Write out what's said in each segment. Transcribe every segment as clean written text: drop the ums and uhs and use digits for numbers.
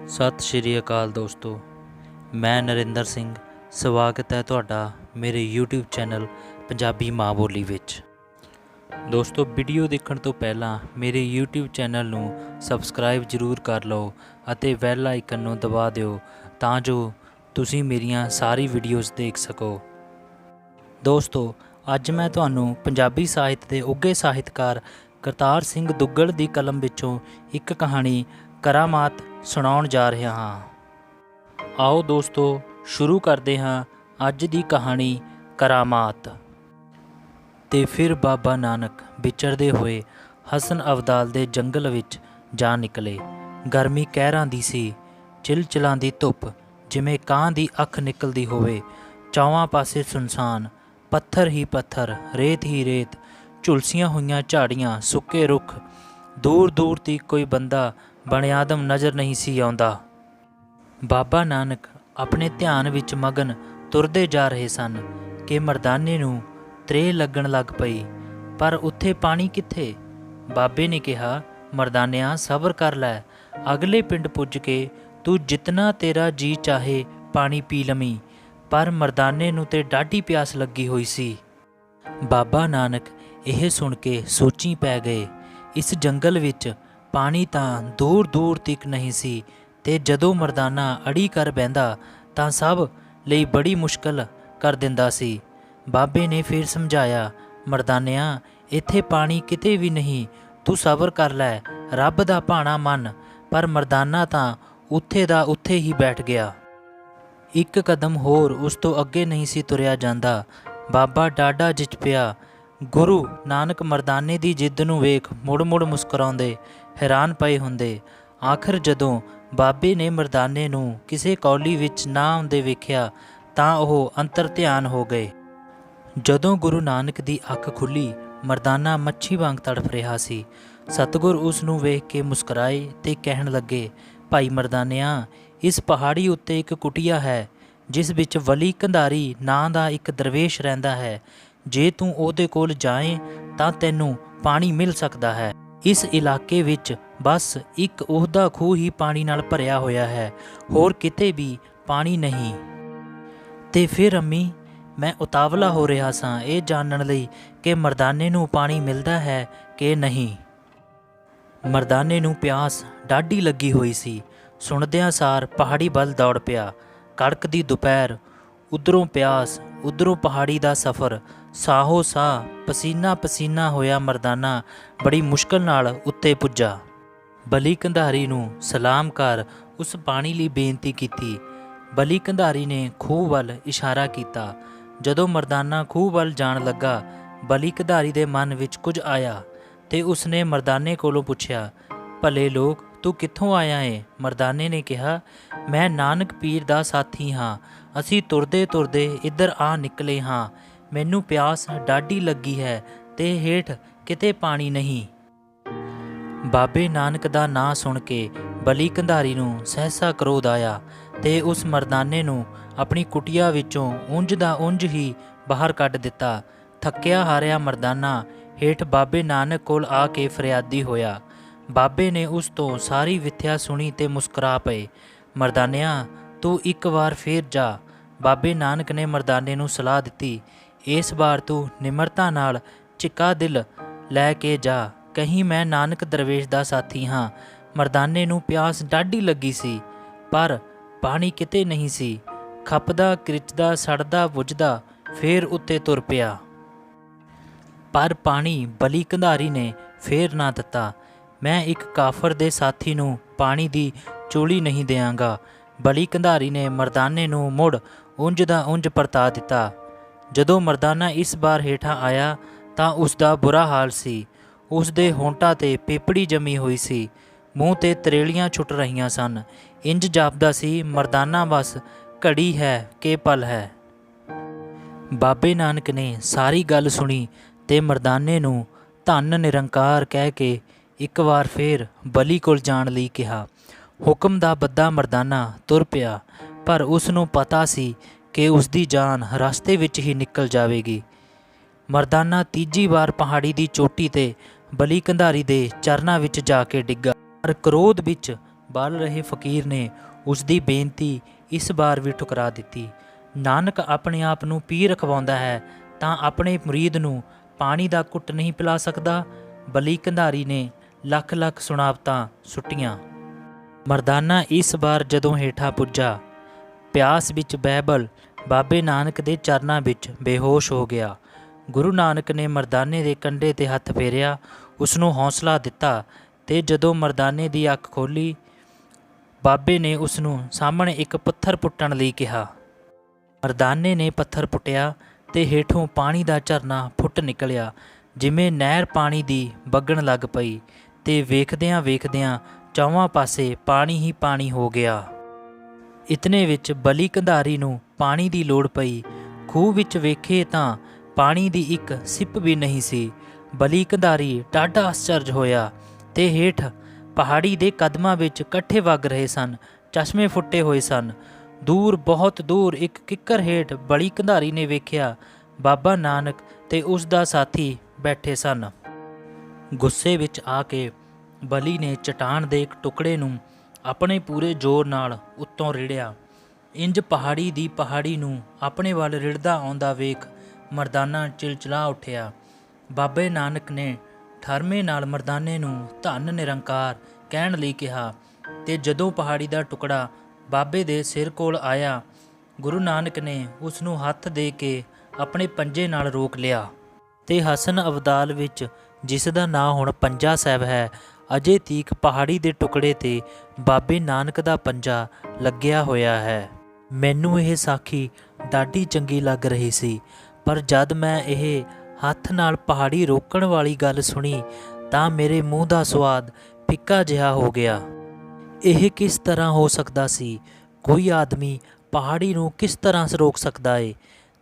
ਸਤਿ ਸ਼੍ਰੀ ਅਕਾਲ ਦੋਸਤੋ, ਮੈਂ ਨਰਿੰਦਰ ਸਿੰਘ। ਸਵਾਗਤ ਹੈ ਤੁਹਾਡਾ ਮੇਰੇ YouTube ਚੈਨਲ ਪੰਜਾਬੀ ਮਾਂ ਬੋਲੀ ਵਿੱਚ। ਦੋਸਤੋ, ਵੀਡੀਓ ਦੇਖਣ ਤੋਂ ਪਹਿਲਾਂ ਮੇਰੇ YouTube ਚੈਨਲ ਨੂੰ ਸਬਸਕ੍ਰਾਈਬ ਜ਼ਰੂਰ ਕਰ ਲਓ ਅਤੇ ਬੈਲ ਆਈਕਨ ਨੂੰ ਦਬਾ ਦਿਓ ਤਾਂ ਜੋ ਤੁਸੀਂ ਮੇਰੀਆਂ ਸਾਰੀ ਵੀਡੀਓਜ਼ ਦੇਖ ਸਕੋ। ਦੋਸਤੋ, ਅੱਜ ਮੈਂ ਤੁਹਾਨੂੰ ਪੰਜਾਬੀ ਸਾਹਿਤ ਦੇ ਉੱਘੇ ਸਾਹਿਤਕਾਰ ਕਰਤਾਰ ਸਿੰਘ ਦੁੱਗਲ ਦੀ ਕਲਮ ਵਿੱਚੋਂ ਇੱਕ ਕਹਾਣੀ ਕਰਾਮਾਤ ਸੁਣਾਉਣ ਜਾ ਰਿਹਾ ਹਾਂ। ਆਓ ਦੋਸਤੋ, ਸ਼ੁਰੂ ਕਰਦੇ ਹਾਂ ਅੱਜ ਦੀ ਕਹਾਣੀ ਕਰਾਮਾਤ। ਤੇ ਫਿਰ ਬਾਬਾ ਨਾਨਕ ਵਿਚਰਦੇ ਹੋਏ ਹਸਨ ਅਬਦਾਲ ਦੇ ਜੰਗਲ ਵਿੱਚ ਜਾ ਨਿਕਲੇ। ਗਰਮੀ ਕਹਿਰਾਂ ਦੀ ਸੀ, ਚਿਲਚਿਲਾਂਦੀ ਧੁੱਪ ਜਿਵੇਂ ਕਾਂ ਦੀ ਅੱਖ ਨਿਕਲਦੀ ਹੋਵੇ। ਚੌਵਾਂ ਪਾਸੇ ਸੁਨਸਾਨ, ਪੱਥਰ ਹੀ ਪੱਥਰ, ਰੇਤ ਹੀ ਰੇਤ, ਝੁਲਸੀਆਂ ਹੋਈਆਂ ਝਾੜੀਆਂ, ਸੁੱਕੇ ਰੁੱਖ। ਦੂਰ ਦੂਰ ਤੀਕ ਕੋਈ ਬੰਦਾ ਬਣਿਆਦਮ ਨਜ਼ਰ ਨਹੀਂ ਸੀ ਆਉਂਦਾ। ਬਾਬਾ ਨਾਨਕ ਆਪਣੇ ਧਿਆਨ ਵਿੱਚ ਮਗਨ ਤੁਰਦੇ ਜਾ ਰਹੇ ਸਨ ਕਿ ਮਰਦਾਨੇ ਨੂੰ ਤ੍ਰੇਹ ਲੱਗਣ ਲੱਗ ਪਈ। ਪਰ ਉੱਥੇ ਪਾਣੀ ਕਿੱਥੇ? ਬਾਬੇ ਨੇ ਕਿਹਾ, ਮਰਦਾਨਿਆਂ ਸਬਰ ਕਰ ਲੈ, ਅਗਲੇ ਪਿੰਡ ਪੁੱਜ ਕੇ ਤੂੰ ਜਿਤਨਾ ਤੇਰਾ ਜੀ ਚਾਹੇ ਪਾਣੀ ਪੀ ਲਵੀਂ। ਪਰ ਮਰਦਾਨੇ ਨੂੰ ਤੇ ਡਾਢੀ ਪਿਆਸ ਲੱਗੀ ਹੋਈ ਸੀ। ਬਾਬਾ ਨਾਨਕ ਇਹ ਸੁਣ ਕੇ ਸੋਚੀਂ ਪੈ ਗਏ। ਇਸ ਜੰਗਲ ਵਿੱਚ ਪਾਣੀ ਤਾਂ ਦੂਰ ਦੂਰ ਤੱਕ ਨਹੀਂ ਸੀ ਤੇ ਜਦੋਂ ਮਰਦਾਨਾ ਅੜੀ ਕਰ ਬਹਿੰਦਾ ਤਾਂ ਸਭ ਲਈ ਬੜੀ ਮੁਸ਼ਕਲ ਕਰ ਦਿੰਦਾ ਸੀ। ਬਾਬੇ ਨੇ ਫਿਰ ਸਮਝਾਇਆ, ਮਰਦਾਨਿਆਂ ਇੱਥੇ ਪਾਣੀ ਕਿਤੇ ਵੀ ਨਹੀਂ, ਤੂੰ ਸਬਰ ਕਰ ਲੈ, ਰੱਬ ਦਾ ਭਾਣਾ ਮੰਨ। ਪਰ ਮਰਦਾਨਾ ਤਾਂ ਉੱਥੇ ਦਾ ਉੱਥੇ ਹੀ ਬੈਠ ਗਿਆ। ਇੱਕ ਕਦਮ ਹੋਰ ਉਸ ਤੋਂ ਅੱਗੇ ਨਹੀਂ ਸੀ ਤੁਰਿਆ ਜਾਂਦਾ। ਬਾਬਾ ਡਾਢਾ ਜਿੱਚ ਪਿਆ। ਗੁਰੂ ਨਾਨਕ ਮਰਦਾਨੇ ਦੀ ਜਿੱਦ ਨੂੰ ਵੇਖ ਮੁੜ ਮੁੜ ਮੁਸਕਰਾਉਂਦੇ ਹੈਰਾਨ ਪਏ ਹੁੰਦੇ। ਆਖਰ ਜਦੋਂ ਬਾਬੇ ਨੇ ਮਰਦਾਨੇ ਨੂੰ ਕਿਸੇ ਕੌਲੀ ਵਿੱਚ ਨਾ ਆਉਂਦੇ ਵੇਖਿਆ ਤਾਂ ਉਹ ਅੰਤਰ ਧਿਆਨ ਹੋ ਗਏ। ਜਦੋਂ ਗੁਰੂ ਨਾਨਕ ਦੀ ਅੱਖ ਖੁੱਲ੍ਹੀ, ਮਰਦਾਨਾ ਮੱਛੀ ਵਾਂਗ ਤੜਫ ਰਿਹਾ ਸੀ। ਸਤਿਗੁਰ ਉਸ ਨੂੰ ਵੇਖ ਕੇ ਮੁਸਕਰਾਏ ਤੇ ਕਹਿਣ ਲੱਗੇ, ਭਾਈ ਮਰਦਾਨਿਆਂ, ਇਸ ਪਹਾੜੀ ਉੱਤੇ ਇੱਕ ਕੁਟੀਆ ਹੈ ਜਿਸ ਵਿੱਚ ਵਲੀ ਕੰਧਾਰੀ ਨਾਂ ਦਾ ਇੱਕ ਦਰਵੇਸ਼ ਰਹਿੰਦਾ ਹੈ। ਜੇ ਤੂੰ ਉਹਦੇ ਕੋਲ ਜਾਏ ਤਾਂ ਤੈਨੂੰ ਪਾਣੀ ਮਿਲ ਸਕਦਾ ਹੈ। ਇਸ ਇਲਾਕੇ ਵਿੱਚ ਬਸ ਇੱਕ ਉਹਦਾ ਖੂਹ ਹੀ ਪਾਣੀ ਨਾਲ ਭਰਿਆ ਹੋਇਆ ਹੈ, ਹੋਰ ਕਿਤੇ ਵੀ ਪਾਣੀ ਨਹੀਂ। ਤੇ ਫਿਰ ਅੰਮੀ, ਮੈਂ ਉਤਾਵਲਾ ਹੋ ਰਿਹਾ ਸਾਂ ਇਹ ਜਾਣਨ ਲਈ ਕਿ ਮਰਦਾਨੇ ਨੂੰ ਪਾਣੀ ਮਿਲਦਾ ਹੈ ਕਿ ਨਹੀਂ। ਮਰਦਾਨੇ ਨੂੰ ਪਿਆਸ ਡਾਢੀ ਲੱਗੀ ਹੋਈ ਸੀ। ਸੁਣਦਿਆਂ ਸਾਰ ਪਹਾੜੀ ਵੱਲ ਦੌੜ ਪਿਆ। ਕੜਕਦੀ ਦੁਪਹਿਰ, ਉੱਧਰੋਂ ਪਿਆਸ, ਉੱਧਰੋਂ ਪਹਾੜੀ ਦਾ ਸਫ਼ਰ। ਸਾਹੋ ਸਾਹ ਪਸੀਨਾ ਪਸੀਨਾ ਹੋਇਆ ਮਰਦਾਨਾ ਬੜੀ ਮੁਸ਼ਕਲ ਨਾਲ ਉੱਤੇ ਪੁੱਜਾ। ਬਲੀ ਕੰਧਾਰੀ ਨੂੰ ਸਲਾਮ ਕਰ ਉਸ ਪਾਣੀ ਲਈ ਬੇਨਤੀ ਕੀਤੀ। ਬਲੀ ਕੰਧਾਰੀ ਨੇ ਖੂਹ ਵੱਲ ਇਸ਼ਾਰਾ ਕੀਤਾ। ਜਦੋਂ ਮਰਦਾਨਾ ਖੂਹ ਵੱਲ ਜਾਣ ਲੱਗਾ, ਬਲੀ ਕੰਧਾਰੀ ਦੇ ਮਨ ਵਿੱਚ ਕੁਝ ਆਇਆ ਤੇ ਉਸਨੇ ਮਰਦਾਨੇ ਕੋਲੋਂ ਪੁੱਛਿਆ, ਭਲੇ ਲੋਕ, ਤੂੰ ਕਿੱਥੋਂ ਆਇਆ ਏ? ਮਰਦਾਨੇ ਨੇ ਕਿਹਾ, ਮੈਂ ਨਾਨਕ ਪੀਰ ਦਾ ਸਾਥੀ ਹਾਂ। ਅਸੀਂ ਤੁਰਦੇ ਤੁਰਦੇ ਇੱਧਰ ਆ ਨਿਕਲੇ ਹਾਂ। ਮੈਨੂੰ ਪਿਆਸ ਡਾਢੀ ਲੱਗੀ ਹੈ ਤੇ ਹੇਠ ਕਿਤੇ ਪਾਣੀ ਨਹੀਂ। ਬਾਬੇ ਨਾਨਕ ਦਾ ਨਾਂ ਸੁਣ ਕੇ ਬਲੀ ਕੰਧਾਰੀ ਨੂੰ ਸਹਿਸਾ ਕਰੋਧ ਆਇਆ ਤੇ ਉਸ ਮਰਦਾਨੇ ਨੂੰ ਆਪਣੀ ਕੁਟੀਆ ਵਿੱਚੋਂ ਉਂਝ ਦਾ ਉਂਝ ਹੀ ਬਾਹਰ ਕੱਢ ਦਿੱਤਾ। ਥੱਕਿਆ ਹਾਰਿਆ ਮਰਦਾਨਾ ਹੇਠ ਬਾਬੇ ਨਾਨਕ ਕੋਲ ਆ ਕੇ ਫਰਿਆਦੀ ਹੋਇਆ। ਬਾਬੇ ਨੇ ਉਸ ਤੋਂ ਸਾਰੀ ਵਿਥਿਆ ਸੁਣੀ ਤੇ ਮੁਸਕਰਾ ਪਏ। ਮਰਦਾਨਿਆਂ, ਤੂੰ ਇੱਕ ਵਾਰ ਫੇਰ ਜਾ। ਬਾਬੇ ਨਾਨਕ ਨੇ ਮਰਦਾਨੇ ਨੂੰ ਸਲਾਹ ਦਿੱਤੀ, ਇਸ ਵਾਰ ਤੂੰ ਨਿਮਰਤਾ ਨਾਲ ਚਿੱਕਾ ਦਿਲ ਲੈ ਕੇ ਜਾ, ਕਹੀਂ ਮੈਂ ਨਾਨਕ ਦਰਵੇਸ਼ ਦਾ ਸਾਥੀ ਹਾਂ। ਮਰਦਾਨੇ ਨੂੰ ਪਿਆਸ ਡਾਢੀ ਲੱਗੀ ਸੀ ਪਰ ਪਾਣੀ ਕਿਤੇ ਨਹੀਂ ਸੀ। ਖਪਦਾ ਕ੍ਰਿਚਦਾ ਸੜਦਾ ਬੁਝਦਾ ਫੇਰ ਉੱਤੇ ਤੁਰ ਪਿਆ। ਪਰ ਪਾਣੀ ਬਲੀ ਕੰਧਾਰੀ ਨੇ ਫੇਰ ਨਾ ਦਿੱਤਾ। ਮੈਂ ਇੱਕ ਕਾਫਰ ਦੇ ਸਾਥੀ ਨੂੰ ਪਾਣੀ ਦੀ ਚੋਲੀ ਨਹੀਂ ਦਿਆਂਗਾ। ਬਲੀ ਕੰਧਾਰੀ ਨੇ ਮਰਦਾਨੇ ਨੂੰ ਮੁੜ ਉਂਝ ਦਾ ਉਂਝ ਪਰਤਾ ਦਿੱਤਾ। ਜਦੋਂ ਮਰਦਾਨਾ ਇਸ ਵਾਰ ਹੇਠਾਂ ਆਇਆ ਤਾਂ ਉਸ ਦਾ ਬੁਰਾ ਹਾਲ ਸੀ। ਉਸ ਦੇ ਹੋਂਠਾਂ 'ਤੇ ਪੇਪੜੀ ਜੰਮੀ ਹੋਈ ਸੀ, ਮੂੰਹ 'ਤੇ ਤਰੇਲੀਆਂ ਛੁੱਟ ਰਹੀਆਂ ਸਨ। ਇੰਜ ਜਾਪਦਾ ਸੀ ਮਰਦਾਨਾ ਬਸ ਘੜੀ ਹੈ ਕਿ ਪਲ ਹੈ। ਬਾਬੇ ਨਾਨਕ ਨੇ ਸਾਰੀ ਗੱਲ ਸੁਣੀ ਤੇ ਮਰਦਾਨੇ ਨੂੰ ਧੰਨ ਨਿਰੰਕਾਰ ਕਹਿ ਕੇ ਇੱਕ ਵਾਰ ਫੇਰ ਬਲੀ ਕੋਲ ਜਾਣ ਲਈ ਕਿਹਾ। ਹੁਕਮ ਦਾ ਬੱਧਾ ਮਰਦਾਨਾ ਤੁਰ ਪਿਆ, ਪਰ ਉਸ ਨੂੰ ਪਤਾ ਸੀ ਕਿ ਉਸ ਦੀ ਜਾਨ ਰਸਤੇ ਵਿੱਚ ਹੀ ਨਿਕਲ ਜਾਵੇਗੀ। ਮਰਦਾਨਾ ਤੀਜੀ ਵਾਰ ਪਹਾੜੀ ਦੀ ਚੋਟੀ 'ਤੇ ਬਲੀ ਕੰਧਾਰੀ ਦੇ ਚਰਨਾਂ ਵਿੱਚ ਜਾ ਕੇ ਡਿੱਗਾ। ਪਰ ਕ੍ਰੋਧ ਵਿੱਚ ਵੱਲ ਰਹੇ ਫਕੀਰ ਨੇ ਉਸ ਦੀ ਬੇਨਤੀ ਇਸ ਵਾਰ ਵੀ ਠੁਕਰਾ ਦਿੱਤੀ। ਨਾਨਕ ਆਪਣੇ ਆਪ ਨੂੰ ਪੀਰ ਰਖਵਾਉਂਦਾ ਹੈ ਤਾਂ ਆਪਣੇ ਮੁਰੀਦ ਨੂੰ ਪਾਣੀ ਦਾ ਘੁੱਟ ਨਹੀਂ ਪਿਲਾ ਸਕਦਾ। ਬਲੀ ਕੰਧਾਰੀ ਨੇ ਲੱਖ ਲੱਖ ਸੁਣਾਵਤਾਂ ਸੁੱਟੀਆਂ। ਮਰਦਾਨਾ ਇਸ ਵਾਰ ਜਦੋਂ ਹੇਠਾਂ ਪੁੱਜਾ, ਪਿਆਸ ਵਿੱਚ ਬਹਿਬਲ ਬਾਬੇ ਨਾਨਕ ਦੇ ਚਰਨਾਂ ਵਿੱਚ ਬੇਹੋਸ਼ ਹੋ ਗਿਆ। ਗੁਰੂ ਨਾਨਕ ਨੇ ਮਰਦਾਨੇ ਦੇ ਕੰਢੇ 'ਤੇ ਹੱਥ ਫੇਰਿਆ, ਉਸ ਨੂੰ ਹੌਸਲਾ ਦਿੱਤਾ ਤੇ ਜਦੋਂ ਮਰਦਾਨੇ ਦੀ ਅੱਖ ਖੋਲ੍ਹੀ, ਬਾਬੇ ਨੇ ਉਸ ਨੂੰ ਸਾਹਮਣੇ ਇੱਕ ਪੱਥਰ ਪੁੱਟਣ ਲਈ ਕਿਹਾ। ਮਰਦਾਨੇ ਨੇ ਪੱਥਰ ਪੁੱਟਿਆ ਤੇ ਹੇਠੋਂ ਪਾਣੀ ਦਾ ਝਰਨਾ ਫੁੱਟ ਨਿਕਲਿਆ, ਜਿਵੇਂ ਨਹਿਰ ਪਾਣੀ ਦੀ ਵਗਣ ਲੱਗ ਪਈ ਤੇ ਵੇਖਦਿਆਂ ਵੇਖਦਿਆਂ ਚੌਵਾਂ ਪਾਸੇ ਪਾਣੀ ਹੀ ਪਾਣੀ ਹੋ ਗਿਆ। ਇਤਨੇ ਵਿੱਚ ਬਲੀ ਕੰਧਾਰੀ ਨੂੰ ਪਾਣੀ ਦੀ ਲੋੜ ਪਈ। ਖੂਹ ਵਿੱਚ ਵੇਖੇ ਤਾਂ ਪਾਣੀ ਦੀ ਇੱਕ ਸਿੱਪ ਵੀ ਨਹੀਂ ਸੀ। ਬਲੀ ਕੰਧਾਰੀ ਡਾਢਾ ਆਸ਼ਚਰਜ ਹੋਇਆ ਤੇ ਹੇਠ ਪਹਾੜੀ ਦੇ ਕਦਮਾਂ ਵਿੱਚ ਇਕੱਠੇ ਵਗ ਰਹੇ ਸਨ ਚਸ਼ਮੇ ਫੁੱਟੇ ਹੋਏ ਸਨ। ਦੂਰ, ਬਹੁਤ ਦੂਰ ਇੱਕ ਕਿੱਕਰ ਹੇਠ ਬਲੀ ਕੰਧਾਰੀ ਨੇ ਵੇਖਿਆ ਬਾਬਾ ਨਾਨਕ ਤੇ ਉਸ ਦਾ ਸਾਥੀ ਬੈਠੇ ਸਨ। ਗੁੱਸੇ ਵਿੱਚ ਆ ਕੇ ਬਲੀ ਨੇ ਚਟਾਨ ਦੇ ਇੱਕ ਟੁਕੜੇ ਨੂੰ ਆਪਣੇ ਪੂਰੇ ਜ਼ੋਰ ਨਾਲ ਉੱਤੋਂ ਰਿੜਿਆ। ਇੰਜ ਪਹਾੜੀ ਦੀ ਪਹਾੜੀ ਨੂੰ ਆਪਣੇ ਵੱਲ ਰਿੜਦਾ ਆਉਂਦਾ ਵੇਖ ਮਰਦਾਨਾ ਚਿਲਚਿਲਾ ਉੱਠਿਆ। ਬਾਬੇ ਨਾਨਕ ਨੇ ਠਰਮੇ ਨਾਲ ਮਰਦਾਨੇ ਨੂੰ ਧੰਨ ਨਿਰੰਕਾਰ ਕਹਿਣ ਲਈ ਕਿਹਾ ਤੇ ਜਦੋਂ ਪਹਾੜੀ ਦਾ ਟੁਕੜਾ ਬਾਬੇ ਦੇ ਸਿਰ ਕੋਲ ਆਇਆ, ਗੁਰੂ ਨਾਨਕ ਨੇ ਉਸ ਨੂੰ ਹੱਥ ਦੇ ਕੇ ਆਪਣੇ ਪੰਜੇ ਨਾਲ ਰੋਕ ਲਿਆ ਤੇ ਹਸਨ ਅਬਦਾਲ ਵਿੱਚ, ਜਿਸ ਦਾ ਨਾਂ ਹੁਣ ਪੰਜਾ ਸਾਹਿਬ ਹੈ, ਅਜੇ ਤੀਕ ਪਹਾੜੀ ਦੇ ਟੁਕੜੇ 'ਤੇ ਬਾਬੇ ਨਾਨਕ ਦਾ ਪੰਜਾ ਲੱਗਿਆ ਹੋਇਆ ਹੈ। ਮੈਨੂੰ ਇਹ ਸਾਖੀ ਡਾਢੀ ਚੰਗੀ ਲੱਗ ਰਹੀ ਸੀ, ਪਰ ਜਦ ਮੈਂ ਇਹ ਹੱਥ ਨਾਲ ਪਹਾੜੀ ਰੋਕਣ ਵਾਲੀ ਗੱਲ ਸੁਣੀ ਤਾਂ ਮੇਰੇ ਮੂੰਹ ਦਾ ਸਵਾਦ ਫਿੱਕਾ ਜਿਹਾ ਹੋ ਗਿਆ। ਇਹ ਕਿਸ ਤਰ੍ਹਾਂ ਹੋ ਸਕਦਾ ਸੀ? ਕੋਈ ਆਦਮੀ ਪਹਾੜੀ ਨੂੰ ਕਿਸ ਤਰ੍ਹਾਂ ਰੋਕ ਸਕਦਾ ਏ?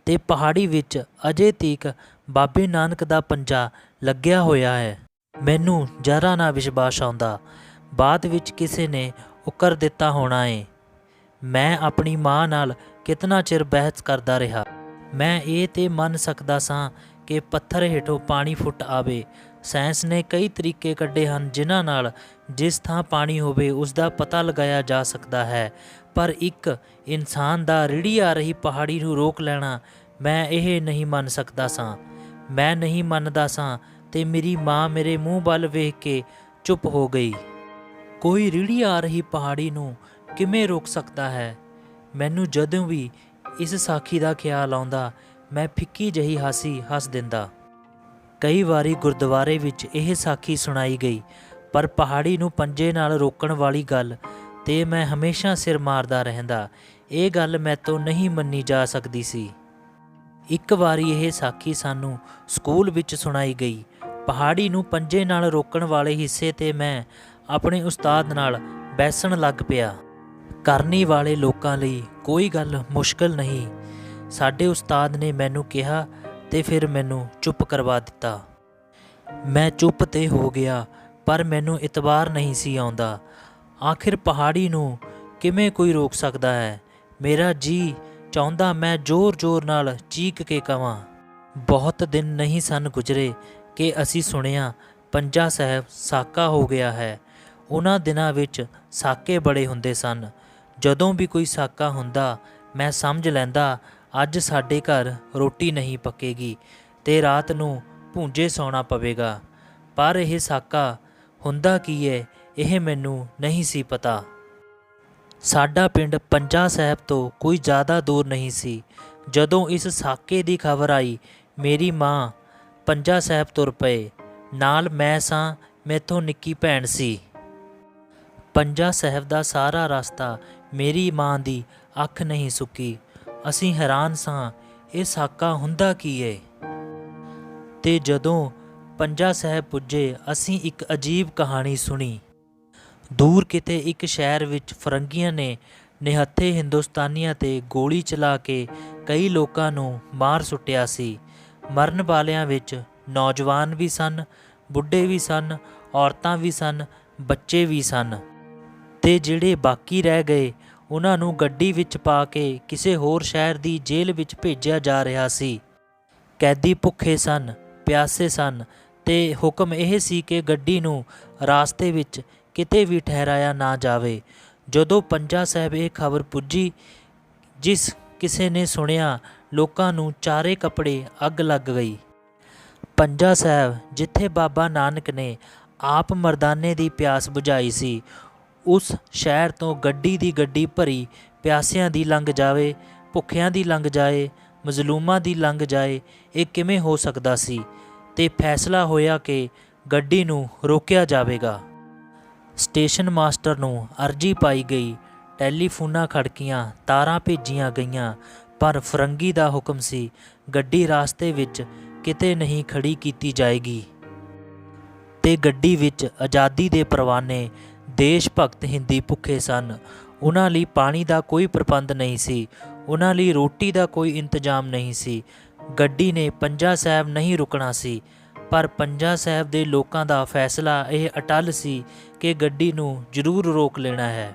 ਤੇ ਪਹਾੜੀ ਵਿੱਚ ਅਜੇ ਤੀਕ ਬਾਬੇ ਨਾਨਕ ਦਾ ਪੰਜਾ ਲੱਗਿਆ ਹੋਇਆ ਹੈ। ਮੈਨੂੰ ਜ਼ਰਾ ਨਾ ਵਿਸ਼ਵਾਸ ਆਉਂਦਾ। ਬਾਅਦ ਵਿੱਚ ਕਿਸੇ ਨੇ ਉਕਰ ਦਿੱਤਾ ਹੋਣਾ ਏ। ਮੈਂ ਆਪਣੀ ਮਾਂ ਨਾਲ ਕਿਤਨਾ ਚਿਰ ਬਹਿਸ ਕਰਦਾ ਰਿਹਾ। ਮੈਂ ਇਹ ਤੇ ਮੰਨ ਸਕਦਾ ਸਾਂ ਕਿ ਪੱਥਰ ਹੇਠੋਂ ਪਾਣੀ ਫੁੱਟ ਆਵੇ। ਸਾਇੰਸ ਨੇ ਕਈ ਤਰੀਕੇ ਕੱਢੇ ਹਨ ਜਿਨ੍ਹਾਂ ਨਾਲ ਜਿਸ ਥਾਂ ਪਾਣੀ ਹੋਵੇ ਉਸ ਦਾ ਪਤਾ ਲਗਾਇਆ ਜਾ ਸਕਦਾ ਹੈ, ਪਰ ਇੱਕ ਇਨਸਾਨ ਦਾ ਰਿੜੀ ਆ ਰਹੀ ਪਹਾੜੀ ਨੂੰ ਰੋਕ ਲੈਣਾ, ਮੈਂ ਇਹ ਨਹੀਂ ਮੰਨ ਸਕਦਾ ਸਾਂ। ਮੈਂ ਨਹੀਂ ਮੰਨਦਾ ਸਾਂ ਤੇ ਮੇਰੀ ਮਾਂ ਮੇਰੇ ਮੂੰਹ ਵੱਲ ਵੇਖ ਕੇ ਚੁੱਪ ਹੋ ਗਈ। ਕੋਈ ਰਿੜੀ ਆ ਰਹੀ ਪਹਾੜੀ ਨੂੰ ਕਿਵੇਂ ਰੋਕ ਸਕਦਾ ਹੈ? ਮੈਨੂੰ ਜਦੋਂ ਵੀ ਇਸ ਸਾਖੀ ਦਾ ਖਿਆਲ ਆਉਂਦਾ, ਮੈਂ ਫਿੱਕੀ ਜਿਹੀ ਹਾਸੀ ਹੱਸ ਦਿੰਦਾ। ਕਈ ਵਾਰੀ ਗੁਰਦੁਆਰੇ ਵਿੱਚ ਇਹ ਸਾਖੀ ਸੁਣਾਈ ਗਈ, ਪਰ ਪਹਾੜੀ ਨੂੰ ਪੰਜੇ ਨਾਲ ਰੋਕਣ ਵਾਲੀ ਗੱਲ ਤੇ ਮੈਂ ਹਮੇਸ਼ਾ ਸਿਰ ਮਾਰਦਾ ਰਹਿੰਦਾ। ਇਹ ਗੱਲ ਮੈਥੋਂ ਨਹੀਂ ਮੰਨੀ ਜਾ ਸਕਦੀ ਸੀ। ਇੱਕ ਵਾਰੀ ਇਹ ਸਾਖੀ ਸਾਨੂੰ ਸਕੂਲ ਵਿੱਚ ਸੁਣਾਈ ਗਈ। ਪਹਾੜੀ ਨੂੰ ਪੰਜੇ ਨਾਲ ਰੋਕਣ ਵਾਲੇ ਹਿੱਸੇ 'ਤੇ ਮੈਂ ਆਪਣੇ ਉਸਤਾਦ ਨਾਲ ਬੈਸਣ ਲੱਗ ਪਿਆ। ਕਰਨੀ ਵਾਲੇ ਲੋਕਾਂ ਲਈ ਕੋਈ ਗੱਲ ਮੁਸ਼ਕਲ ਨਹੀਂ, ਸਾਡੇ ਉਸਤਾਦ ਨੇ ਮੈਨੂੰ ਕਿਹਾ ਤੇ ਫਿਰ ਮੈਨੂੰ ਚੁੱਪ ਕਰਵਾ ਦਿੱਤਾ। ਮੈਂ ਚੁੱਪ ਤੇ ਹੋ ਗਿਆ, ਪਰ ਮੈਨੂੰ ਇਤਬਾਰ ਨਹੀਂ ਸੀ ਆਉਂਦਾ। ਆਖਿਰ ਪਹਾੜੀ ਨੂੰ ਕਿਵੇਂ ਕੋਈ ਰੋਕ ਸਕਦਾ ਹੈ? ਮੇਰਾ ਜੀ ਚਾਹੁੰਦਾ ਮੈਂ ਜ਼ੋਰ-ਜ਼ੋਰ ਨਾਲ ਚੀਕ ਕੇ ਕਵਾਂ। ਬਹੁਤ ਦਿਨ ਨਹੀਂ ਸਨ ਗੁਜ਼ਰੇ ਕਿ ਅਸੀਂ ਸੁਣਿਆ ਪੰਜਾ ਸਾਹਿਬ ਸਾਕਾ ਹੋ ਗਿਆ ਹੈ। ਉਹਨਾਂ ਦਿਨਾਂ ਵਿੱਚ ਸਾਕੇ ਬੜੇ ਹੁੰਦੇ ਸਨ। ਜਦੋਂ ਵੀ ਕੋਈ ਸਾਕਾ ਹੁੰਦਾ, ਮੈਂ ਸਮਝ ਲੈਂਦਾ ਅੱਜ ਸਾਡੇ ਘਰ ਰੋਟੀ ਨਹੀਂ ਪੱਕੇਗੀ ਤੇ ਰਾਤ ਨੂੰ ਭੂੰਜੇ ਸੌਣਾ ਪਵੇਗਾ। ਪਰ ਇਹ ਸਾਕਾ ਹੁੰਦਾ ਕੀ ਹੈ, ਇਹ ਮੈਨੂੰ ਨਹੀਂ ਸੀ ਪਤਾ। ਸਾਡਾ ਪਿੰਡ ਪੰਜਾ ਸਾਹਿਬ ਤੋਂ ਕੋਈ ਜ਼ਿਆਦਾ ਦੂਰ ਨਹੀਂ ਸੀ। ਜਦੋਂ ਇਸ ਸਾਕੇ ਦੀ ਖਬਰ ਆਈ, ਮੇਰੀ ਮਾਂ ਪੰਜਾ ਸਾਹਿਬ ਤੁਰ ਪਏ। ਨਾਲ ਮੈਂ ਸਾਂ, ਮੈਥੋਂ ਨਿੱਕੀ ਭੈਣ ਸੀ। ਪੰਜਾ ਸਾਹਿਬ ਦਾ ਸਾਰਾ ਰਸਤਾ ਮੇਰੀ ਮਾਂ ਦੀ ਅੱਖ ਨਹੀਂ ਸੁੱਕੀ। ਅਸੀਂ ਹੈਰਾਨ ਸਾਂ, ਇਹ ਸਾਕਾ ਹੁੰਦਾ ਕੀ ਏ? ਤੇ ਜਦੋਂ ਪੰਜਾ ਸਾਹਿਬ ਪੁੱਜੇ, ਅਸੀਂ ਇੱਕ ਅਜੀਬ ਕਹਾਣੀ ਸੁਣੀ। ਦੂਰ ਕਿਤੇ ਇੱਕ ਸ਼ਹਿਰ ਵਿੱਚ ਫਰੰਗੀਆਂ ਨੇ ਨਿਹੱਥੇ ਹਿੰਦੁਸਤਾਨੀਆਂ 'ਤੇ ਗੋਲੀ ਚਲਾ ਕੇ ਕਈ ਲੋਕਾਂ ਨੂੰ ਮਾਰ ਸੁੱਟਿਆ ਸੀ। ਮਰਨ ਵਾਲਿਆਂ ਵਿੱਚ ਨੌਜਵਾਨ ਵੀ ਸਨ, ਬੁੱਢੇ ਵੀ ਸਨ, ਔਰਤਾਂ ਵੀ ਸਨ, ਬੱਚੇ ਵੀ ਸਨ। ਤੇ ਜਿਹੜੇ ਬਾਕੀ ਰਹਿ ਗਏ, ਉਹਨਾਂ ਨੂੰ ਗੱਡੀ ਵਿੱਚ ਪਾ ਕੇ ਕਿਸੇ ਹੋਰ ਸ਼ਹਿਰ ਦੀ ਜੇਲ੍ਹ ਵਿੱਚ ਭੇਜਿਆ ਜਾ ਰਿਹਾ ਸੀ। ਕੈਦੀ ਭੁੱਖੇ ਸਨ, ਪਿਆਸੇ ਸਨ ਤੇ ਹੁਕਮ ਇਹ ਸੀ ਕਿ ਗੱਡੀ ਨੂੰ ਰਾਸਤੇ ਵਿੱਚ ਕਿਤੇ ਵੀ ਠਹਿਰਾਇਆ ਨਾ ਜਾਵੇ। ਜਦੋਂ ਪੰਜਾ ਸਾਹਿਬ ਇਹ ਖਬਰ ਪੁੱਜੀ, ਜਿਸ ਕਿਸੇ ਨੇ ਸੁਣਿਆ, ਲੋਕਾਂ ਨੂੰ ਚਾਰੇ ਕੱਪੜੇ ਅੱਗ ਲੱਗ ਗਈ। ਪੰਜਾ ਸਾਹਿਬ, ਜਿੱਥੇ ਬਾਬਾ ਨਾਨਕ ਨੇ ਆਪ ਮਰਦਾਨੇ ਦੀ ਪਿਆਸ ਬੁਝਾਈ ਸੀ, ਉਸ ਸ਼ਹਿਰ ਤੋਂ ਗੱਡੀ ਦੀ ਗੱਡੀ ਭਰੀ ਪਿਆਸਿਆਂ ਦੀ ਲੰਘ ਜਾਵੇ, ਭੁੱਖਿਆਂ ਦੀ ਲੰਘ ਜਾਏ, ਮਜ਼ਲੂਮਾਂ ਦੀ ਲੰਘ ਜਾਏ, ਇਹ ਕਿਵੇਂ ਹੋ ਸਕਦਾ ਸੀ? ਤੇ ਫੈਸਲਾ ਹੋਇਆ ਕਿ ਗੱਡੀ ਨੂੰ ਰੋਕਿਆ ਜਾਵੇਗਾ। ਸਟੇਸ਼ਨ ਮਾਸਟਰ ਨੂੰ ਅਰਜੀ ਪਾਈ ਗਈ, ਟੈਲੀਫੋਨਾਂ ਖੜਕੀਆਂ, ਤਾਰਾਂ ਭੇਜੀਆਂ ਗਈਆਂ, ਪਰ ਫਰੰਗੀ ਦਾ ਹੁਕਮ ਸੀ, ਗੱਡੀ ਰਾਸਤੇ ਵਿੱਚ ਕਿਤੇ ਨਹੀਂ ਖੜੀ ਕੀਤੀ ਜਾਏਗੀ। ਤੇ ਗੱਡੀ ਵਿੱਚ ਆਜ਼ਾਦੀ ਦੇ ਪਰਵਾਨੇ, ਦੇਸ਼ ਭਗਤ ਹਿੰਦੀ ਭੁੱਖੇ ਸਨ। ਉਹਨਾਂ ਲਈ ਪਾਣੀ ਦਾ ਕੋਈ ਪ੍ਰਬੰਧ ਨਹੀਂ ਸੀ, ਉਹਨਾਂ ਲਈ ਰੋਟੀ ਦਾ ਕੋਈ ਇੰਤਜ਼ਾਮ ਨਹੀਂ ਸੀ। ਗੱਡੀ ਨੇ ਪੰਜਾ ਸਾਹਿਬ ਨਹੀਂ ਰੁਕਣਾ ਸੀ, ਪਰ ਪੰਜਾ ਸਾਹਿਬ ਦੇ ਲੋਕਾਂ ਦਾ ਫੈਸਲਾ ਇਹ ਅਟੱਲ ਸੀ ਕਿ ਗੱਡੀ ਨੂੰ ਜ਼ਰੂਰ ਰੋਕ ਲੈਣਾ ਹੈ।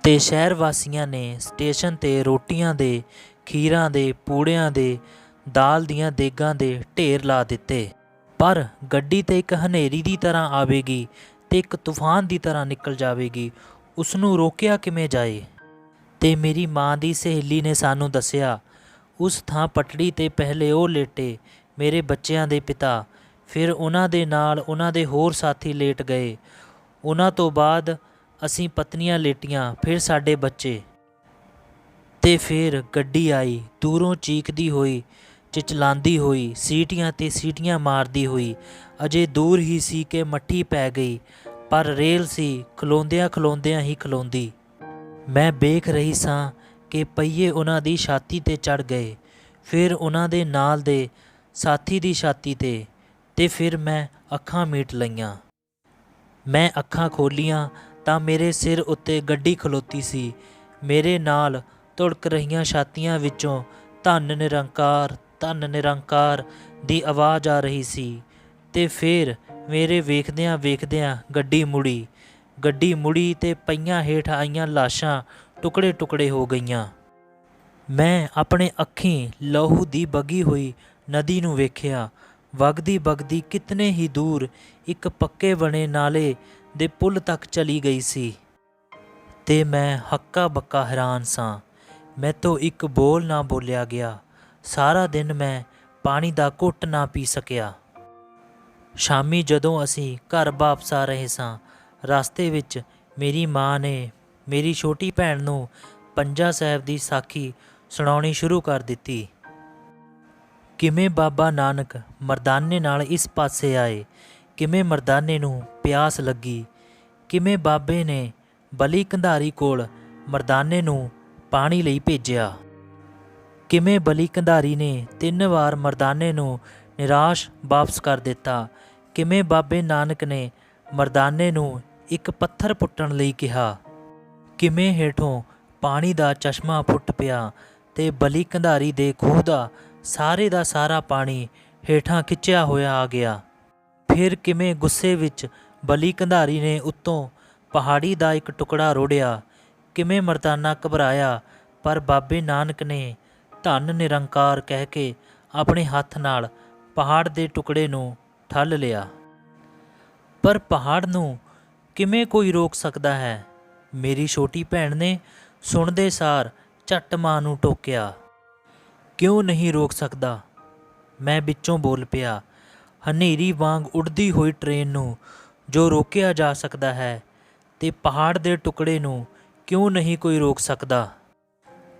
ਤੇ ਸ਼ਹਿਰ ਵਾਸੀਆਂ ਨੇ ਸਟੇਸ਼ਨ 'ਤੇ ਰੋਟੀਆਂ ਦੇ, ਖੀਰਾਂ ਦੇ, ਪੂੜਿਆਂ ਦੇ, ਦਾਲ ਦੀਆਂ ਦੇਗਾਂ ਦੇ ਢੇਰ ਲਾ ਦਿੱਤੇ। ਪਰ ਗੱਡੀ ਤੇ ਇੱਕ ਹਨੇਰੀ ਦੀ ਤਰ੍ਹਾਂ ਆਵੇਗੀ ਤੇ ਇੱਕ ਤੂਫਾਨ ਦੀ ਤਰ੍ਹਾਂ ਨਿਕਲ ਜਾਵੇਗੀ, ਉਸ ਨੂੰ ਰੋਕਿਆ ਕਿਵੇਂ ਜਾਏ? ਤੇ ਮੇਰੀ ਮਾਂ ਦੀ ਸਹੇਲੀ ਨੇ ਸਾਨੂੰ ਦੱਸਿਆ, ਉਸ ਥਾਂ ਪਟੜੀ 'ਤੇ ਪਹਿਲੇ ਉਹ ਲੇਟੇ, ਮੇਰੇ ਬੱਚਿਆਂ ਦੇ ਪਿਤਾ, ਫਿਰ ਉਹਨਾਂ ਦੇ ਨਾਲ ਉਹਨਾਂ ਦੇ ਹੋਰ ਸਾਥੀ ਲੇਟ ਗਏ। ਉਹਨਾਂ ਤੋਂ ਬਾਅਦ ਅਸੀਂ ਪਤਨੀਆਂ ਲੇਟੀਆਂ, ਫਿਰ ਸਾਡੇ ਬੱਚੇ। ਤੇ ਫਿਰ ਗੱਡੀ ਆਈ, ਦੂਰੋਂ ਚੀਕਦੀ ਹੋਈ, ਚਿਚਲਾਉਂਦੀ ਹੋਈ, ਸੀਟੀਆਂ 'ਤੇ ਸੀਟੀਆਂ ਮਾਰਦੀ ਹੋਈ। ਅਜੇ ਦੂਰ ਹੀ ਸੀ ਕਿ ਮੱਠੀ ਪੈ ਗਈ, ਪਰ ਰੇਲ ਸੀ, ਖਲੋਂਦਿਆਂ ਖਲੋਂਦਿਆਂ ਹੀ ਖਲੋਂਦੀ। ਮੈਂ ਵੇਖ ਰਹੀ ਸਾਂ ਕਿ ਪਹੀਏ ਉਹਨਾਂ ਦੀ ਛਾਤੀ 'ਤੇ ਚੜ੍ਹ ਗਏ, ਫਿਰ ਉਹਨਾਂ ਦੇ ਨਾਲ ਦੇ ਸਾਥੀ ਦੀ ਛਾਤੀ 'ਤੇ, ਤੇ ਫਿਰ ਮੈਂ ਅੱਖਾਂ ਮੀਟ ਲਈਆਂ। ਮੈਂ ਅੱਖਾਂ ਖੋਲ੍ਹੀਆਂ ਤਾਂ ਮੇਰੇ ਸਿਰ ਉੱਤੇ ਗੱਡੀ ਖਲੋਤੀ ਸੀ। ਮੇਰੇ ਨਾਲ ਧੁੜਕ ਰਹੀਆਂ ਛਾਤੀਆਂ ਵਿੱਚੋਂ ਧੰਨ ਨਿਰੰਕਾਰ, ਧੰਨ ਨਿਰੰਕਾਰ ਦੀ ਆਵਾਜ਼ ਆ ਰਹੀ ਸੀ। ਤੇ ਫਿਰ ਮੇਰੇ ਵੇਖਦਿਆਂ ਵੇਖਦਿਆਂ ਗੱਡੀ ਮੁੜੀ ਤੇ ਪਈਆਂ ਹੇਠ ਆਈਆਂ ਲਾਸ਼ਾਂ ਟੁਕੜੇ ਟੁਕੜੇ ਹੋ ਗਈਆਂ। ਮੈਂ ਆਪਣੇ ਅੱਖੀਂ ਲਹੂ ਦੀ ਵਗੀ ਹੋਈ ਨਦੀ ਨੂੰ ਵੇਖਿਆ, ਵਗਦੀ ਵਗਦੀ ਕਿਤਨੇ ਹੀ ਦੂਰ ਇੱਕ ਪੱਕੇ ਬਣੇ ਨਾਲੇ ਦੇ ਪੁੱਲ ਤੱਕ ਚਲੀ ਗਈ ਸੀ। ਤੇ ਮੈਂ ਹੱਕਾ ਬੱਕਾ ਹੈਰਾਨ ਸਾਂ। ਮੈਥੋਂ ਇੱਕ ਬੋਲ ਨਾ ਬੋਲਿਆ ਗਿਆ। ਸਾਰਾ ਦਿਨ ਮੈਂ ਪਾਣੀ ਦਾ ਘੁੱਟ ਨਾ ਪੀ ਸਕਿਆ। ਸ਼ਾਮੀ ਜਦੋਂ ਅਸੀਂ ਘਰ ਵਾਪਸ ਆ ਰਹੇ ਸਾਂ, ਰਸਤੇ ਵਿੱਚ ਮੇਰੀ ਮਾਂ ਨੇ ਮੇਰੀ ਛੋਟੀ ਭੈਣ ਨੂੰ ਪੰਜਾ ਸਾਹਿਬ ਦੀ ਸਾਖੀ ਸੁਣਾਉਣੀ ਸ਼ੁਰੂ ਕਰ ਦਿੱਤੀ। ਕਿਵੇਂ ਬਾਬਾ ਨਾਨਕ ਮਰਦਾਨੇ ਨਾਲ ਇਸ ਪਾਸੇ ਆਏ, ਕਿਵੇਂ ਮਰਦਾਨੇ ਨੂੰ ਪਿਆਸ ਲੱਗੀ, ਕਿਵੇਂ ਬਾਬੇ ਨੇ ਬਲੀ ਕੰਧਾਰੀ ਕੋਲ ਮਰਦਾਨੇ ਨੂੰ ਪਾਣੀ ਲਈ ਭੇਜਿਆ, ਕਿਵੇਂ ਬਲੀ ਕੰਧਾਰੀ ਨੇ 3 ਵਾਰ ਮਰਦਾਨੇ ਨੂੰ ਨਿਰਾਸ਼ ਵਾਪਸ ਕਰ ਦਿੱਤਾ, ਕਿਵੇਂ ਬਾਬੇ ਨਾਨਕ ਨੇ ਮਰਦਾਨੇ ਨੂੰ ਇੱਕ ਪੱਥਰ ਪੁੱਟਣ ਲਈ ਕਿਹਾ, ਕਿਵੇਂ ਹੇਠੋਂ ਪਾਣੀ ਦਾ ਚਸ਼ਮਾ ਫੁੱਟ ਪਿਆ ਤੇ ਬਲੀ ਕੰਧਾਰੀ ਦੇ ਖੂਹ ਦਾ ਸਾਰਾ ਪਾਣੀ ਹੇਠਾਂ ਖਿੱਚਿਆ ਹੋਇਆ ਆ ਗਿਆ। ਫਿਰ ਕਿਵੇਂ ਗੁੱਸੇ ਵਿੱਚ ਬਲੀ ਕੰਧਾਰੀ ਨੇ ਉੱਤੋਂ ਪਹਾੜੀ ਦਾ ਇੱਕ ਟੁਕੜਾ ਰੋੜਿਆ, ਕਿਵੇਂ ਮਰਦਾਨਾ ਘਬਰਾਇਆ, ਪਰ ਬਾਬੇ ਨਾਨਕ ਨੇ ਧੰਨ ਨਿਰੰਕਾਰ ਕਹਿ ਕੇ ਆਪਣੇ ਹੱਥ ਨਾਲ ਪਹਾੜ ਦੇ ਟੁਕੜੇ ਨੂੰ ਠੱਲ ਲਿਆ। ਪਰ ਪਹਾੜ ਨੂੰ ਕਿਵੇਂ ਕੋਈ ਰੋਕ ਸਕਦਾ ਹੈ? ਮੇਰੀ ਛੋਟੀ ਭੈਣ ਨੇ ਸੁਣਦੇ ਸਾਰ ਝੱਟ ਮਾਂ ਨੂੰ ਟੋਕਿਆ। ਕਿਉਂ ਨਹੀਂ ਰੋਕ ਸਕਦਾ? ਮੈਂ ਵਿੱਚੋਂ ਬੋਲ ਪਿਆ। ਹਨੇਰੀ ਵਾਂਗ ਉੱਡਦੀ ਹੋਈ ਟ੍ਰੇਨ ਨੂੰ ਜੋ ਰੋਕਿਆ ਜਾ ਸਕਦਾ ਹੈ, ਤੇ ਪਹਾੜ ਦੇ ਟੁਕੜੇ ਨੂੰ ਕਿਉਂ ਨਹੀਂ ਕੋਈ ਰੋਕ ਸਕਦਾ?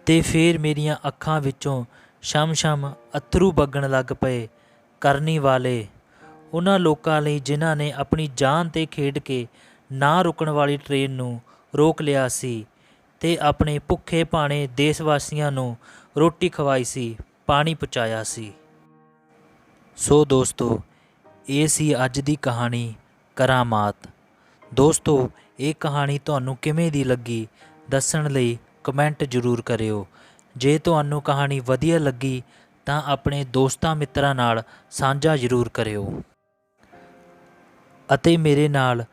ਤੇ ਫਿਰ ਮੇਰੀਆਂ ਅੱਖਾਂ ਵਿੱਚੋਂ ਛਮ-ਛਮ ਅੱਥਰੂ ਵਗਣ ਲੱਗ ਪਏ। ਕਰਨੀ ਵਾਲੇ, ਉਹਨਾਂ ਲੋਕਾਂ ਲਈ ਜਿਨ੍ਹਾਂ ਨੇ ਆਪਣੀ ਜਾਨ 'ਤੇ ਖੇਡ ਕੇ ਨਾ ਰੁਕਣ ਵਾਲੀ ਟ੍ਰੇਨ ਨੂੰ ਰੋਕ ਲਿਆ ਸੀ ਤੇ ਆਪਣੇ ਭੁੱਖੇ ਭਾਣੇ ਦੇਸ਼ ਵਾਸੀਆਂ ਨੂੰ ਰੋਟੀ ਖਵਾਈ ਸੀ, ਪਾਣੀ ਪਹੁੰਚਾਇਆ ਸੀ। ਸੋ ਦੋਸਤੋ, ਇਹ ਸੀ ਅੱਜ ਦੀ ਕਹਾਣੀ ਕਰਾਮਾਤ। ਦੋਸਤੋ, ਇਹ ਕਹਾਣੀ ਤੁਹਾਨੂੰ ਕਿਵੇਂ ਦੀ ਲੱਗੀ ਦੱਸਣ ਲਈ ਕਮੈਂਟ ਜ਼ਰੂਰ ਕਰਿਓ। ਜੇ ਤੁਹਾਨੂੰ ਕਹਾਣੀ ਵਧੀਆ ਲੱਗੀ ਤਾਂ ਆਪਣੇ ਦੋਸਤਾਂ ਮਿੱਤਰਾਂ ਨਾਲ ਸਾਂਝਾ ਜ਼ਰੂਰ ਕਰਿਓ, ਅਤੇ ਮੇਰੇ ਨਾਲ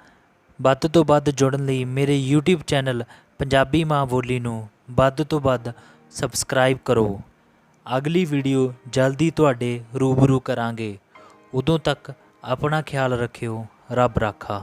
ਵੱਧ ਤੋਂ ਵੱਧ ਜੁੜਨ ਲਈ ਮੇਰੇ YouTube ਚੈਨਲ ਪੰਜਾਬੀ ਮਾਂ ਬੋਲੀ ਨੂੰ ਵੱਧ ਤੋਂ ਵੱਧ ਸਬਸਕ੍ਰਾਈਬ ਕਰੋ। ਅਗਲੀ ਵੀਡੀਓ ਜਲਦੀ ਤੁਹਾਡੇ ਰੂਬਰੂ ਕਰਾਂਗੇ। ਉਦੋਂ ਤੱਕ ਆਪਣਾ ਖਿਆਲ ਰੱਖਿਓ। ਰੱਬ ਰਾਖਾ।